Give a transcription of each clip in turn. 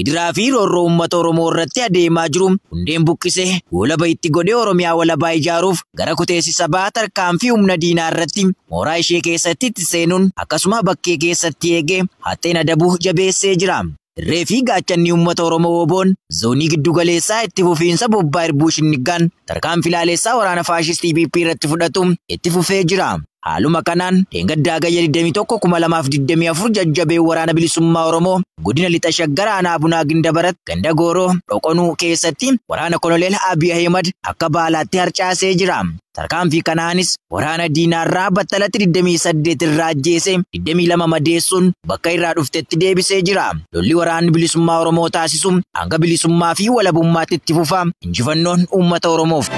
gidiraa fi roorroo uummata Oromoo irratti adeemaa jiru hundeen buqqisee walaba itti godhee Oromiyaa walabaa ijaaruuf gara kuteessisa ba'aa tarkaanfii humna diinaa irratti mooraa ishee keessatti itti seenuun akkasuma bakkee keessatti eegee haxxeen adabuu jabeessee jira. Reefi gaachanni uummata Oromoo Woboon zoonii giddu galeessaa itti fufiinsa bobbaa irbuu shinnigaan tarkaanfii ilaalessaa waraana faashistii PP irratti fudhatu itti fufee jira. Haaluma kanaan dheengaddaa gayya 21/2024 jajjabee waraana bilisummaa Oromoo godina lixa Shaggar aanaa Bunaa Gindabarat ganda Gooroo Dhoqonuu keessatti waraana Koloneel Abiy Ahmed akka baalaatti harcaasee jira. Tarkaanfii kanaanis waraana diinaarraa battalatti 28 irraa ajjeese 22 madeessuun bakka irraa dhuftetti deebisee jira. Lolli waraanni bilisummaa Oromoo taasisu hanga bilisummaa fi walabummaatti itti fufa. Injifannoon uummata Oromoof.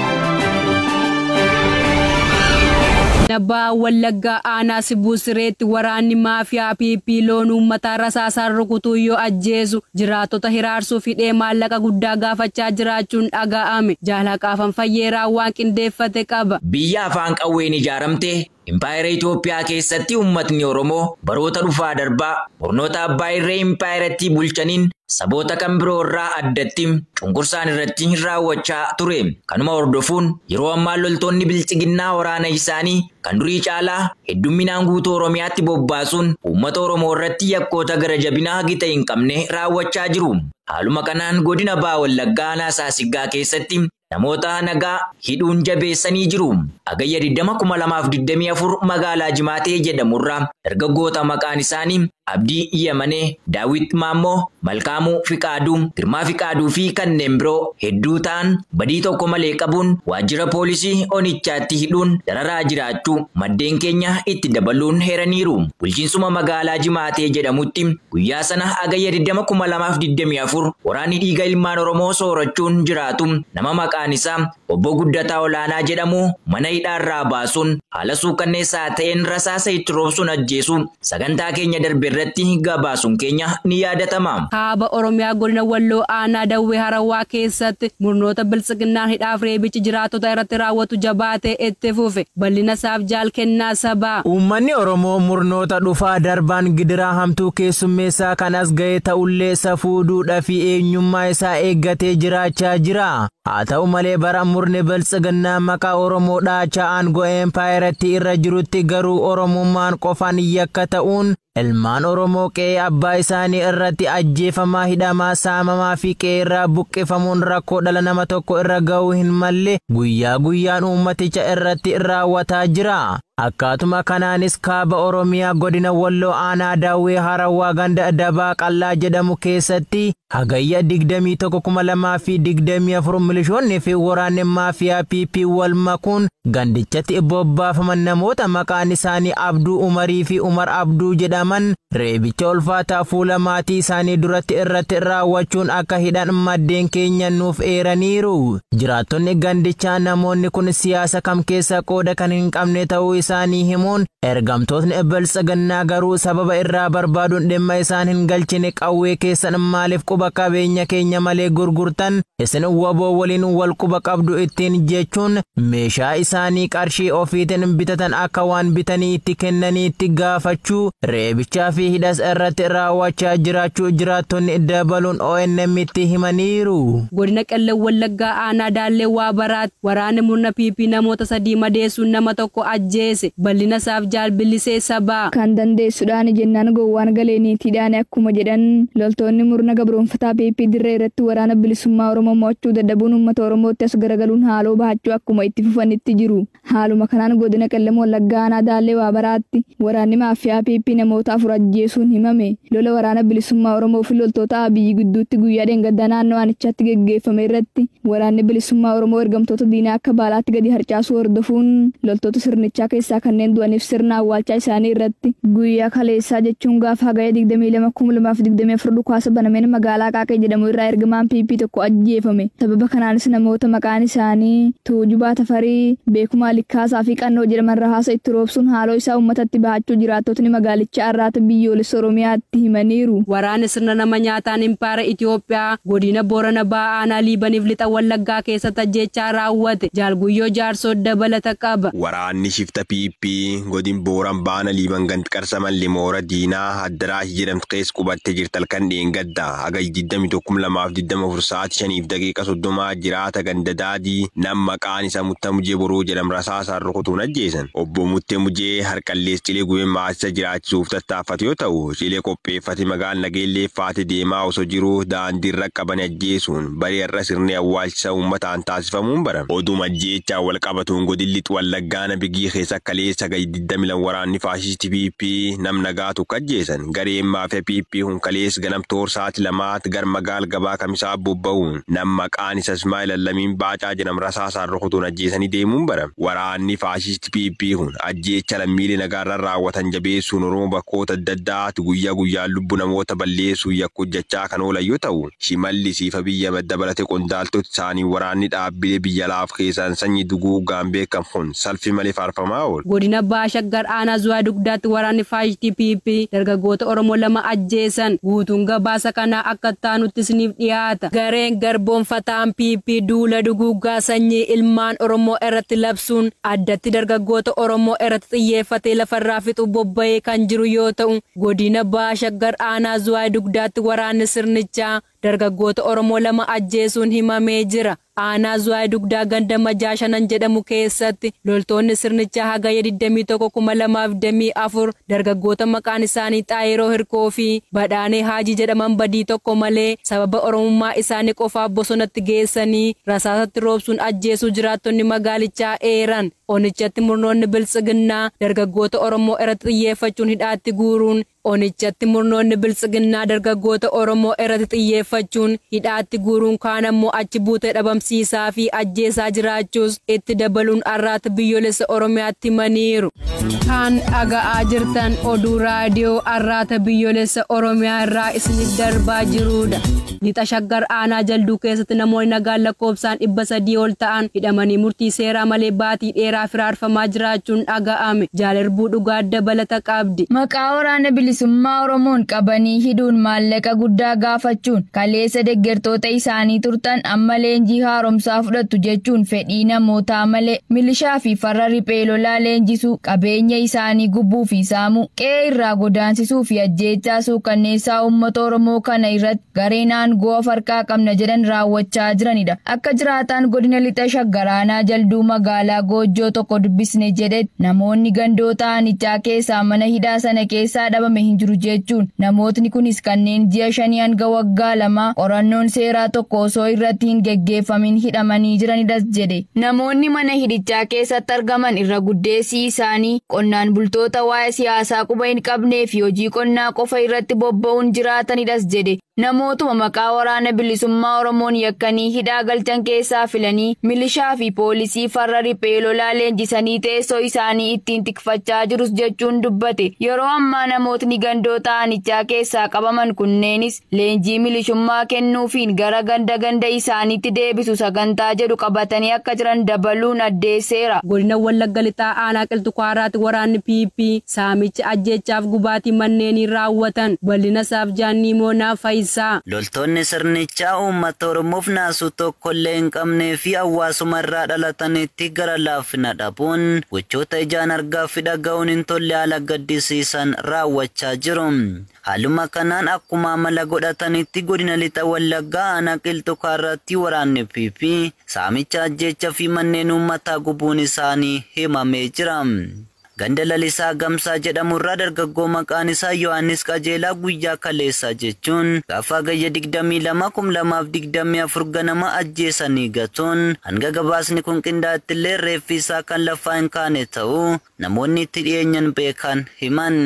Nabbaa Wallaggaa aanaa Sibuu Sireetti waraanni maafiyaa PP loon uummata rasaasaan rukutuu yoo ajjeesu jiraattota hiraarsuu fidhee maallaqa guddaa gaafachaa jiraachuun dhaga'ame. Jaalaqaafan Fayyeeraa waan qindeeffate qaba. Biyya afaan qawween ijaaramte Impaayera Itoophiyaa keessatti uummatni Oromoo baroota dhufaa darbaa murnoota abbaa irree impaayeratti bulchaniin saboota kan biroo irraa addatti cunqursaan irratti raawwachaa ture. Kanuma hordofuun yeroo ammaa loltoonni bilchiginnaa waraana isaanii kan durii caalaa heddumminaan guutuu Oromiyaatti bobbaasuun uummata Oromoo irratti yakkoota gara jabinaa gita hin qabne raawwachaa jiru. Haaluma kanaan godina Baha Wallaggaa aanaa Saasiggaa keessatti namoota nagaa hidhuun jabeessanii jiru. Agayya 20/2024 magaalaa Jimaatee jedhamurraa dargaggoota maqaan isaanii Abdii Yamanee, Daawit Maammoo, Malkaamuu Fiqaaduu, Girmaa Fiqaaduu fi kanneen biroo hedduu ta'an badii tokko malee qabuun waajjira poolisii Onichaatti hidhuun dararaa jiraachuu maddeen keenya itti dabaluun heeraniiru. Bulchiinsuma magaalaa Jimaatee jedhamutti guyyaa sana agayya 20/2024 waraanni dhiiga ilmaan Oromoo soorachuun jiraatu nama maqaan isaa Obbo Guddataa Olaanaa jedhamu mana hidhaarraa baasuun haala suukanneessaa ta'een rasaasa itti roobsuun ajjeesu sagantaa keenya darbe irratti gabaasuun keenya ni yaadatama. Kaaba Oromiyaa godina Walloo aanaa Dawwee Harawaa keessatti murnoota bilchiginnaan hidhaaf reebichi jiraattota irratti raawwatu jabaatee itti fufe. Bal'ina isaaf jaal kennaa sabaa. Uummanni Oromoo murnoota dhufaa darbaan gidiraa hamtuu keessummeessaa kan as ga'e ta'ullee safuudhuudhaa fi eenyummaa isaa eeggatee jiraachaa jira. Haa ta'u malee bara murni bilchiginnaa maqaa Oromoo dhaachaa aangoo empaayeratti irra jirutti garuu Oromummaan qofaan yakka ta'uun ilmaan Oromoo qe'ee abbaa isaanii irratti ajjeefamaa hidhamaa saamamaa fi qe'ee irraa buqqifamuun rakkoo dhala nama tokko irra ga'uu hin malle guyyaa guyyaan uummaticha irratti raawwataa jira. Akkaatuma kanaanis kaaba Oromiyaa godina Walloo aanaa Dawwee Harawaa ganda Dabaa Qallaa jedhamu keessatti hagayya 21/2024 milishoonni fi waraanni maafiyaa PP wal makuun gandichatti bobbaafaman namoota maqaan isaanii Abduu Umarii fi Umar Abduu jedhaman reebicha ulfaataa fuula maatii isaanii duratti irratti raawwachuun akka hidhan maddeen keenya nuuf eeraniiru. Jiraattonni gandichaa namoonni kun siyaasa kam keessa qooda kan hin qabne ta'uu isaanii himuun ergamtootni bilchiginnaa garuu sababa irraa barbaaduun dhimma isaan hin galchine qawwee keessan maaliif quba qabeenya keenya malee gurgurtan isin waboo waliin wal quba qabdu ittiin jechuun meeshaa isaanii qarshii ofiitiin bitatan akka waan bitanii itti kennaniitti gaafachuu reebichaa fi hidhas irratti raawwachaa jiraachuu jiraattonni dabaluun ONM itti himaniiru. Godina Qellem Wallaggaa aanaa Daallee Waabaraatti waraanni murna PP namoota 3 madeessuun nama tokko ajjeese. Bal'ina isaaf jaal bilisee sabaa. Kan dandeessuudhaan jennaan gowwaan galeeniitiidhaan akkuma jedhan loltoonni murna gabroonfataa PP dirree irratti waraana bilisummaa Oromoo mo'achuu dadhabuun uummata Oromootti as garagaluun haaloo bahachuu akkuma itti fufanitti jiru. Haaluma kanaan godina Qellem Wallaggaa aanaa Daallee Waabaraatti waraanni maafiyaa PP namoota 4 ajjeesuun himame. Lola waraana bilisummaa Oromoo fi loltoota Abiyyi gidduutti guyyaa dheengaddaa naannoo aanichaatti geggeeffame irratti waraanni bilisummaa Oromoo ergamtoota diinaa akka baalaatti gadi harcaasuu hordofuun loltoota sirnichaa keessaa kanneen du'aniif sirna awwaalchaa isaanii irratti guyyaa kaleessaa jechuun gaafa hagayya 22/2024 dhukaasa banameen magaalaa Qaaqee jedhamu irraa ergamaan PP tokko ajjeefame. Sababa kanaanis namoota maqaan isaanii Tuujubaa Tafarii, Beekumaa Likkaasaa fi Qannoo jedhaman rasaasa itti roobsuun haaloo isaa uummatatti bahachuu jiraattotni magaalichaa irraata biyya biyyoolessa Oromiyaatti himaniiru. Waraanni sirna nama nyaataan impaara Itoophiyaa godina Boorana Ba'aa aanaa Liibaniif lixa Wallaggaa keessatti ajjeechaa raawwate Jaalguyyoo Jaarsoo dabalata qaba. Waraanni shifta PP godin Booran Baana Liiban ganti qarsaman limoora diinaa Addaraash jedhamtu keessa qubattee jirtal kan dheengadda haga 21:20 sa'aatii 5:30 jiraata ganda daadii nam maqaan isa Mutta Mujee Boroo jedhamu rasaasaan rukutuun ajjeesan. Obbo Muttee Mujee harqallees cilee gubee maasisa jiraachisuuf tattaaffate yoo ta'u cilee qopheeffate magaalaa Nageellee faate deemaa osoo jiruu daandiirra qaban ajjeesuun barii irra sirni awwaalchisa uummataan taasifamuun barame. Oduma ajjeechaa wal qabatuun godin lixa Wallaggaa bigii keessa kaleessa 22 waraanni faashisti PP nam nagaatu ajjeesan. Gareen maafia PP hun kalees ganam toor sa'aatii 2 gar magaal gabaa kamisaa bobba'uun nam maqaan isa Ismaa'eel Allamiin Baacaa jedhamu rasaasaan rukutuun ajjeesanii deemuun barame. Waraanni faashisti PP hun ajjeecha lammiilee nagaarra raawwatan jabeessuun Oromoo bakkoota adda addaatti guyyaa guyyaan lubbuu namoota balleessuu yakka hojjechaa kan oolan yoo ta'u shimalli siifa biyya dabalate qondaaltota isaanii waraanni dhaabbilee biyya laaf keessaan sanyii duguuggaan beekamuun salphi malee faarfamaa oolu. Godina Baashaggar aanaa Zuwaa Dugdaatti waraanni faashisti PP dargaggoota Oromoo 2 ajjeesan. Guutuun gabaasa kanaa akka taanutti isiniif dhiyaata. Gareen garboonfataan PP duula duguuggaa sanyii ilmaan Oromoo irratti labsuun addatti dargaggoota Oromoo irratti xiyyeeffatee lafarraa fixu bobba'ee kan jiru yoo ta'u godina Baashaggar aanaa Zuwaa Dugdaatti waraanni sirnichaa dargaggoota Oromoo 2 ajjeesuun himamee jira. Aanaa Zuwaa Dugdaa ganda Majaashanan jedhamu keessatti loltoonni sirnichaa hagayya 21/2024 dargaggoota maqaan isaanii Xaayiroo Hirkoo fi Badhaanee Haajii jedhaman badii tokko malee sababa Oromummaa isaanii qofaaf bosonatti geessanii rasaasatti roobsuun ajjeesuu jiraattonni magaalichaa eeran. Onichatti murnoonni biltsiginnaa dargaggoota Oromoo irratti xiyyeeffachuun hidhaatti guuruun Onichatti murnoonni biltsiginnaa dargaggoota Oromoo irratti xiyyeeffachuun hidhaatti guuruun kaan ammoo achi buutee dhabamsiisaa fi ajjeesaa jiraachuus itti dabaluun arraata biyyoolessa Oromiyaatti himaniiru. Kan dhaga'aa jirtan oduu raadiyoo arraata biyyoolessa Oromiyaa irraa isiniif darbaa jirudha. Lixa Shaggar aanaa Jalduu keessatti namoonni nagaan lakkoofsaan 300 ol ta'an hidhamanii murtii seeraa malee baatii dheeraa firaarfamaa jiraachuun dhaga'ame. Jaalarbuu dhugaa dabalata qabdi. Maqaa waraana bilisummaa Oromoon qabanii hiduun maallaqa guddaa gaafachuun kaleessa deeggartoota isaanii turtan amma leenjii haaromsaa fudhattu jechuun fedhii namootaa malee milishaa fi farra riphee lolaa leenjisuu qabeenya isaanii gubbuu fi saamuu qe'ee irraa godaansisuu fi ajjeechaa suukanneessaa uummata Oromoo kana irratti gareen aangoo farqaa qabna jedhan raawwachaa jiranidha. Akka jiraataan godina Lixa Shaggar aanaa Jalduu magaalaa Goojjoo tokko dubbisne jedhetti namoonni gandoota aanichaa keessaa mana hidhaa sana keessaa dhabame hin jiru jechuun namootni kunis kanneen ji'a 5 hanga waggaa 2 qorannoon seeraa tokko osoo irratti hin geggeeffamin hidhamanii jiranidhas jedhe. Namoonni mana hidhichaa keessatti argaman irra guddeessi isaanii qonnaan bultoota waa'ee siyaasaa quba hin qabnee fi hojii qonnaa qofa irratti bobba'uun jiraatanidhas jedhe. Namootuma maqaa waraana bilisummaa Oromoon yakkanii hidhaa galchan keessaa filanii milishaa fi poolisii farra riphee lolaa leenjisanii teessoo isaanii ittiin tikfachaa jirus jechuun dubbate. Yeroo ammaa namootni gandoota aanichaa keessaa qabaman kunneenis leenjii milishummaa kennuufiin gara ganda isaaniitti deebisu sagantaa jedhu qabatanii akka jiran dabaluun addeesseera. Godina Wallagga Lixaa aanaa Qilxuu Kwaaraatti waraanni PP saamicha ajjeechaaf gubaatii manneenii raawwatan bal'ina isaaf jaannii moonaa fayyisa. Loltoonni sirnichaa uummata Oromoof naasuu tokkollee hin qabnee fi hawaasuma irraa dhalatanitti gara laafina dhabuun gochoota ijaan argaa fi dhaga'uun hin tolle haala gaddisiisan raawwachaa jiru. Haaluma kanaan akkuma amala godhatanitti godina Lixa Wallaggaa aanaa Qilxuu Kwaaraatti waraanni PP saamicha ajjeechaa fi manneen uummataa gubuun isaanii himamee jira. Ganda Lalisaa Gamsaa jedhamurraa dargaggoo maqaan isaa Yohaannis Qajeelaa guyyaa kaleessaa jechuun gaafa gayya 22/2024 ganama ajjeesanii gatuun hanga gabaasni kun qindaa'ettillee reeffi isaa kan lafaa hin kaane ta'uu namoonni itti dhiyeenyan beekan himan.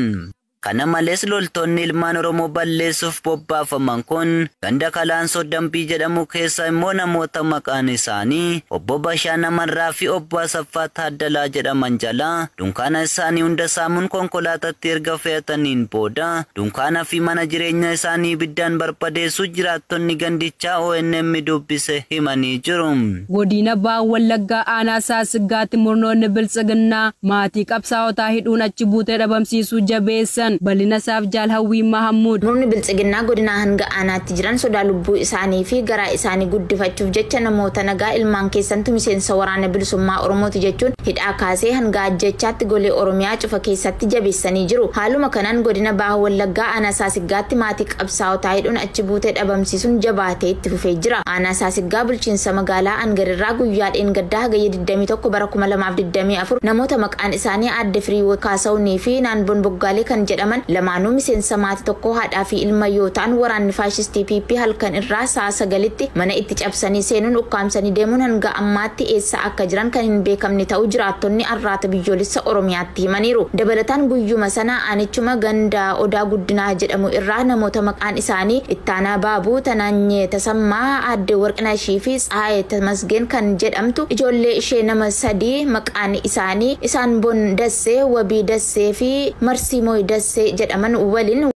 Kana malees loltoonni ilmaan Oromoo balleessuuf bobbaafaman kun ganda Kalaansoo Dambii jedhamu keessa immoo namoota maqaan isaanii obbo Bashaa Namarraa fi obbo Asaffaa Taaddalaa jedhaman jala dunkaana isaanii hunda saamuun konkolaataatti erga fe'ataniin booda dunkaana fi mana jireenya isaanii ibiddaan barbadeessuu jiraattonni gandichaa ONM dubbise himanii jiru. Godina Bahaa Wallaggaa aanaa Saasiggaatti murnoonni biltsiginnaa maatii qabsaa'otaa hidhuun achi buutee dhabamsiisuu jabeessan. dubbatan. Bal'ina isaaf Jaal Hawwii Mahammud. Murni biltsiginnaa godina hanga aanaatti jiran sodaa lubbuu isaanii fi garaa isaanii guddifachuuf jecha namoota nagaa ilmaan keessantu miseensa waraana bilisummaa Oromooti jechuun hidhaa kaasee hanga ajjechaatti golee Oromiyaa cufa keessatti jabeessanii jiru. Haaluma kanaan godina Baha Wallaggaa aanaa Saasiggaatti maatii qabsaa'otaa hidhuun achi buutee dhabamsiisuun jabaatee itti fufee jira. Aanaa Saasiggaa bulchiinsa magaalaa Angarirraa guyyaa dheengaddaa hagayya 21 bara 2024 namoota maqaan isaanii Aadde Firii Kaasawunii fi Naanboon Boggaalee kan jedhaman lamaanuu miseensa maatii tokko haadhaa fi ilma yoo ta'an waraanni faashistii PP halkan irraa sa'a 9tti mana itti cabsanii seenuun ukkaamsanii deemuun hanga ammaatti eessa akka jiran kan hin beekamne ta'uu jiraattonni arraata biyyoolessa Oromiyaatti himaniiru. Dabalataan guyyuma sana aanichuma ganda Odaa Guddinaa jedhamu irraa namoota maqaan isaanii Ittaanaa Baabuu, Tanaanyee Tasammaa, Aadde Warqinashii fi Tsaayee Tamasgeen kan jedhamtu ijoollee ishee nama 3 maqaan isaanii Isaanboon Dassee, Wabii Dassee fi Marsiimooy Dassee jedhaman waliin